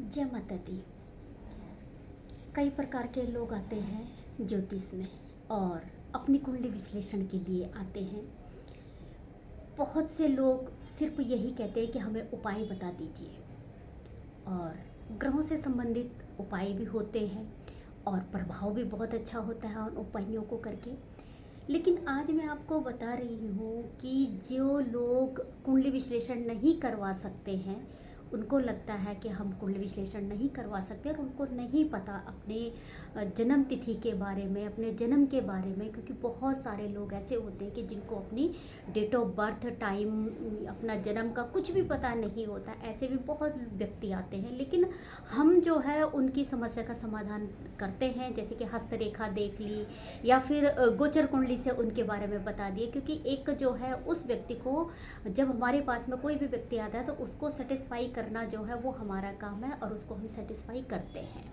जय माता दी। कई प्रकार के लोग आते हैं ज्योतिष में और अपनी कुंडली विश्लेषण के लिए आते हैं। बहुत से लोग सिर्फ यही कहते हैं कि हमें उपाय बता दीजिए, और ग्रहों से संबंधित उपाय भी होते हैं और प्रभाव भी बहुत अच्छा होता है उन उपायों को करके। लेकिन आज मैं आपको बता रही हूँ कि जो लोग कुंडली विश्लेषण नहीं करवा सकते हैं, उनको लगता है कि हम कुंडली विश्लेषण नहीं करवा सकते और उनको नहीं पता अपने जन्म तिथि के बारे में, अपने जन्म के बारे में। क्योंकि बहुत सारे लोग ऐसे होते हैं कि जिनको अपनी डेट ऑफ बर्थ, टाइम, अपना जन्म का कुछ भी पता नहीं होता। ऐसे भी बहुत व्यक्ति आते हैं, लेकिन हम जो है उनकी समस्या का समाधान करते हैं। जैसे कि हस्तरेखा देख ली या फिर गोचर कुंडली से उनके बारे में बता दिए। क्योंकि एक जो है उस व्यक्ति को, जब हमारे पास में कोई भी व्यक्ति आता है तो उसको सेटिस्फाई करना जो है वो हमारा काम है और उसको हम सेटिस्फाई करते हैं।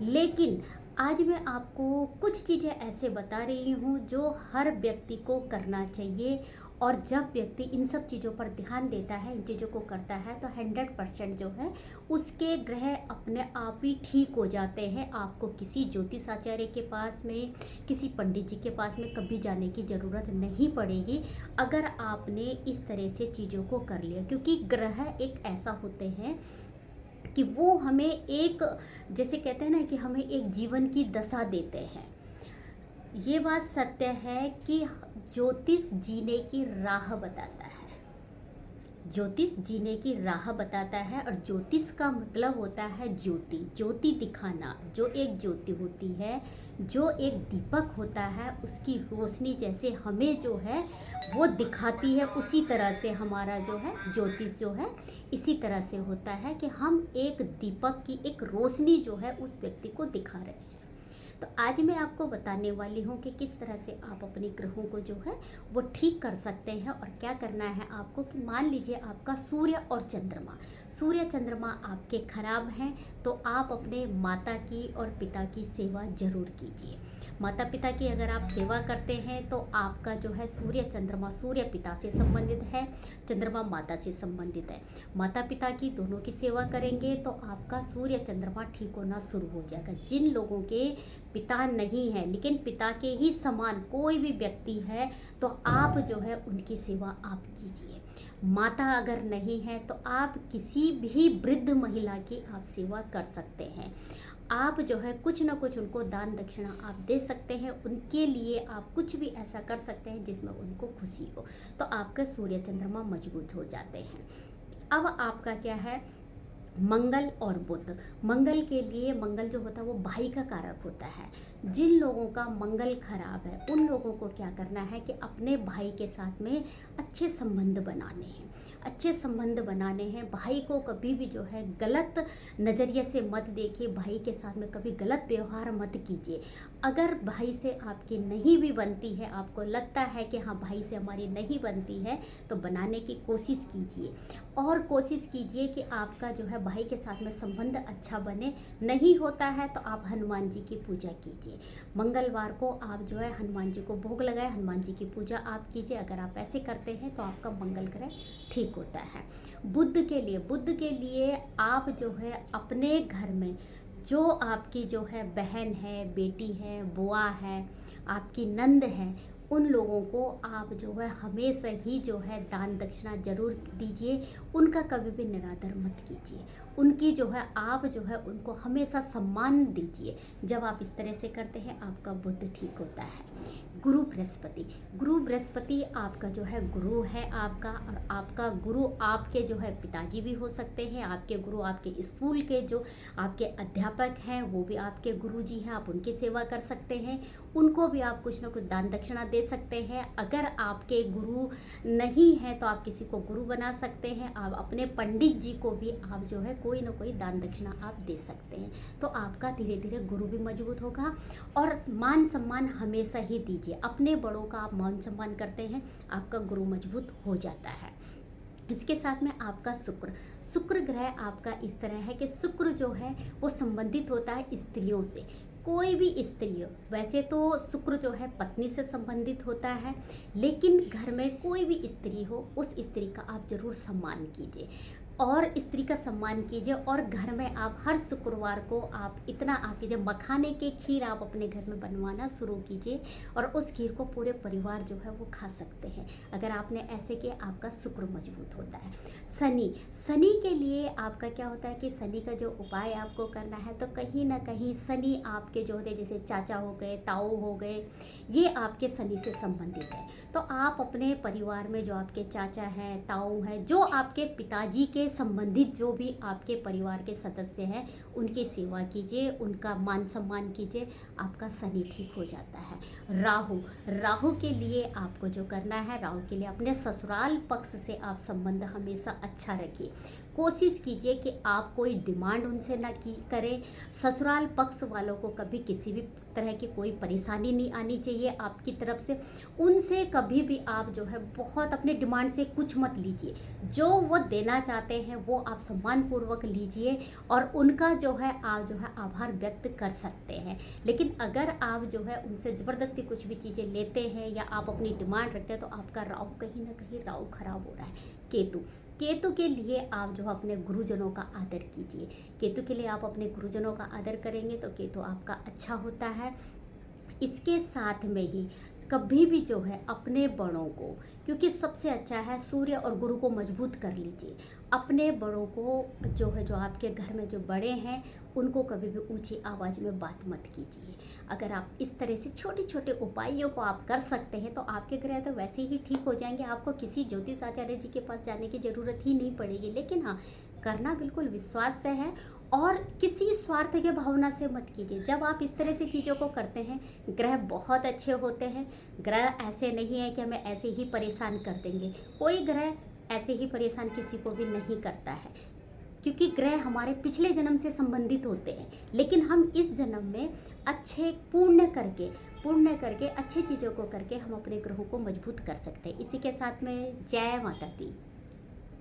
लेकिन आज मैं आपको कुछ चीज़ें ऐसे बता रही हूँ जो हर व्यक्ति को करना चाहिए। और जब व्यक्ति इन सब चीज़ों पर ध्यान देता है, इन चीज़ों को करता है, तो 100% जो है उसके ग्रह अपने आप ही ठीक हो जाते हैं। आपको किसी ज्योतिष आचार्य के पास में, किसी पंडित जी के पास में कभी जाने की ज़रूरत नहीं पड़ेगी, अगर आपने इस तरह से चीज़ों को कर लिया। क्योंकि ग्रह एक ऐसा होते हैं कि वो हमें एक, जैसे कहते हैं ना, कि हमें एक जीवन की दशा देते हैं। ये बात सत्य है कि ज्योतिष जीने की राह बताता है। ज्योतिष जीने की राह बताता है और ज्योतिष का मतलब होता है ज्योति, ज्योति दिखाना। जो एक ज्योति होती है, जो एक दीपक होता है, उसकी रोशनी जैसे हमें जो है वो दिखाती है, उसी तरह से हमारा जो है ज्योतिष जो है इसी तरह से होता है कि हम एक दीपक की एक रोशनी जो है उस व्यक्ति को दिखा रहे हैं। तो आज मैं आपको बताने वाली हूँ कि किस तरह से आप अपने ग्रहों को जो है वो ठीक कर सकते हैं। और क्या करना है आपको कि मान लीजिए आपका सूर्य और चंद्रमा, सूर्य चंद्रमा आपके खराब हैं, तो आप अपने माता की और पिता की सेवा जरूर कीजिए। माता पिता की अगर आप सेवा करते हैं तो आपका जो है सूर्य चंद्रमा, सूर्य पिता से संबंधित है, चंद्रमा माता से संबंधित है। माता पिता की दोनों की सेवा करेंगे तो आपका सूर्य चंद्रमा ठीक होना शुरू हो जाएगा। जिन लोगों के पिता नहीं है लेकिन पिता के ही समान कोई भी व्यक्ति है, तो आप जो है उनकी सेवा आप कीजिए। माता अगर नहीं है तो आप किसी भी वृद्ध महिला की आप सेवा कर सकते हैं। आप जो है कुछ ना कुछ उनको दान दक्षिणा आप दे सकते हैं। उनके लिए आप कुछ भी ऐसा कर सकते हैं जिसमें उनको खुशी हो, तो आपका सूर्य चंद्रमा मजबूत हो जाते हैं। अब आपका क्या है, मंगल और बुध। मंगल के लिए, मंगल जो होता है वो भाई का कारक होता है। जिन लोगों का मंगल खराब है उन लोगों को क्या करना है कि अपने भाई के साथ में अच्छे संबंध बनाने हैं, अच्छे संबंध बनाने हैं। भाई को कभी भी जो है गलत नज़रिए से मत देखिए, भाई के साथ में कभी गलत व्यवहार मत कीजिए। अगर भाई से आपकी नहीं भी बनती है, आपको लगता है कि हाँ भाई से हमारी नहीं बनती है, तो बनाने की कोशिश कीजिए। और कोशिश कीजिए कि आपका जो है भाई के साथ में संबंध अच्छा बने। नहीं होता है तो आप हनुमान जी की पूजा कीजिए। मंगलवार को आप जो है हनुमान जी को भोग लगाए, हनुमान जी की पूजा आप कीजिए। अगर आप ऐसे करते हैं तो आपका मंगल ग्रह ठीक होता है। बुध के लिए आप जो है अपने घर में जो आपकी जो है बहन है, बेटी है, बुआ है, आपकी नंद है, उन लोगों को आप जो है हमेशा ही जो है दान दक्षिणा जरूर दीजिए। उनका कभी भी निरादर मत कीजिए। उनकी जो है आप जो है उनको हमेशा सम्मान दीजिए। जब आप इस तरह से करते हैं आपका बुद्ध ठीक होता है। गुरु बृहस्पति आपका जो है गुरु है आपका, और आपका गुरु आपके जो है पिताजी भी हो सकते हैं। आपके गुरु आपके स्कूल के जो आपके अध्यापक हैं वो भी आपके गुरु जी हैं, आप उनकी सेवा कर सकते हैं। उनको भी आप कुछ ना कुछ दान दक्षिणा दे सकते हैं। अगर आपके गुरु नहीं है तो आप किसी को गुरु बना सकते हैं। आप अपने पंडित जी को भी आप जो है कोई ना कोई दान दक्षिणा आप दे सकते हैं। तो आपका धीरे धीरे गुरु भी मजबूत होगा। और मान सम्मान हमेशा ही दीजिए। अपने बड़ों का आप मान सम्मान करते हैं, आपका गुरु मजबूत हो जाता है। इसके साथ में आपका शुक्र ग्रह आपका इस तरह है कि शुक्र जो है वो संबंधित होता है स्त्रियों से। कोई भी स्त्री हो, वैसे तो शुक्र जो है पत्नी से संबंधित होता है, लेकिन घर में कोई भी स्त्री हो उस स्त्री का आप जरूर सम्मान कीजिए। और स्त्री का सम्मान कीजिए, और घर में आप हर शुक्रवार को आप इतना आप कीजिए, मखाने की खीर आप अपने घर में बनवाना शुरू कीजिए, और उस खीर को पूरे परिवार जो है वो खा सकते हैं। अगर आपने ऐसे किया, आपका शुक्र मजबूत होता है। शनि, शनि के लिए आपका क्या होता है कि शनि का जो उपाय आपको करना है, तो कहीं ना कहीं शनि आपके जो होते हैं, जैसे चाचा हो गए, ताऊ हो गए, ये आपके शनि से संबंधित है। तो आप अपने परिवार में जो आपके चाचा हैं, ताऊ हैं, जो आपके पिताजी के संबंधित जो भी आपके परिवार के सदस्य हैं, उनकी सेवा कीजिए, उनका मान सम्मान कीजिए, आपका शनि ठीक हो जाता है। राहु, राहु के लिए आपको जो करना है, राहु के लिए अपने ससुराल पक्ष से आप संबंध हमेशा अच्छा रखिए। कोशिश कीजिए कि आप कोई डिमांड उनसे ना की करें। ससुराल पक्ष वालों को कभी किसी भी तरह की कोई परेशानी नहीं आनी चाहिए आपकी तरफ से। उनसे कभी भी आप जो है बहुत अपने डिमांड से कुछ मत लीजिए। जो वो देना चाहते हैं वो आप सम्मानपूर्वक लीजिए, और उनका जो है आप जो है आभार व्यक्त कर सकते हैं। लेकिन अगर आप जो है उनसे ज़बरदस्ती कुछ भी चीज़ें लेते हैं या आप अपनी डिमांड रखते हैं, तो आपका राहु कहीं ना कहीं राहु खराब हो रहा है। केतु, केतु के लिए आप जो अपने गुरुजनों का आदर कीजिए। केतु के लिए आप अपने गुरुजनों का आदर करेंगे तो केतु आपका अच्छा होता है। इसके साथ में ही कभी भी जो है अपने बड़ों को, क्योंकि सबसे अच्छा है सूर्य और गुरु को मजबूत कर लीजिए। अपने बड़ों को जो है, जो आपके घर में जो बड़े हैं, उनको कभी भी ऊंची आवाज़ में बात मत कीजिए। अगर आप इस तरह से छोटे छोटे उपायों को आप कर सकते हैं, तो आपके ग्रह तो वैसे ही ठीक हो जाएंगे। आपको किसी ज्योतिष आचार्य जी के पास जाने की ज़रूरत ही नहीं पड़ेगी। लेकिन हाँ, करना बिल्कुल विश्वास से है, और किसी स्वार्थ के भावना से मत कीजिए। जब आप इस तरह से चीज़ों को करते हैं, ग्रह बहुत अच्छे होते हैं। ग्रह ऐसे नहीं है कि हमें ऐसे ही परेशान कर देंगे। कोई ग्रह ऐसे ही परेशान किसी को भी नहीं करता है, क्योंकि ग्रह हमारे पिछले जन्म से संबंधित होते हैं। लेकिन हम इस जन्म में अच्छे पुण्य करके अच्छी चीज़ों को करके हम अपने ग्रहों को मजबूत कर सकते हैं। इसी के साथ में जय माता दी।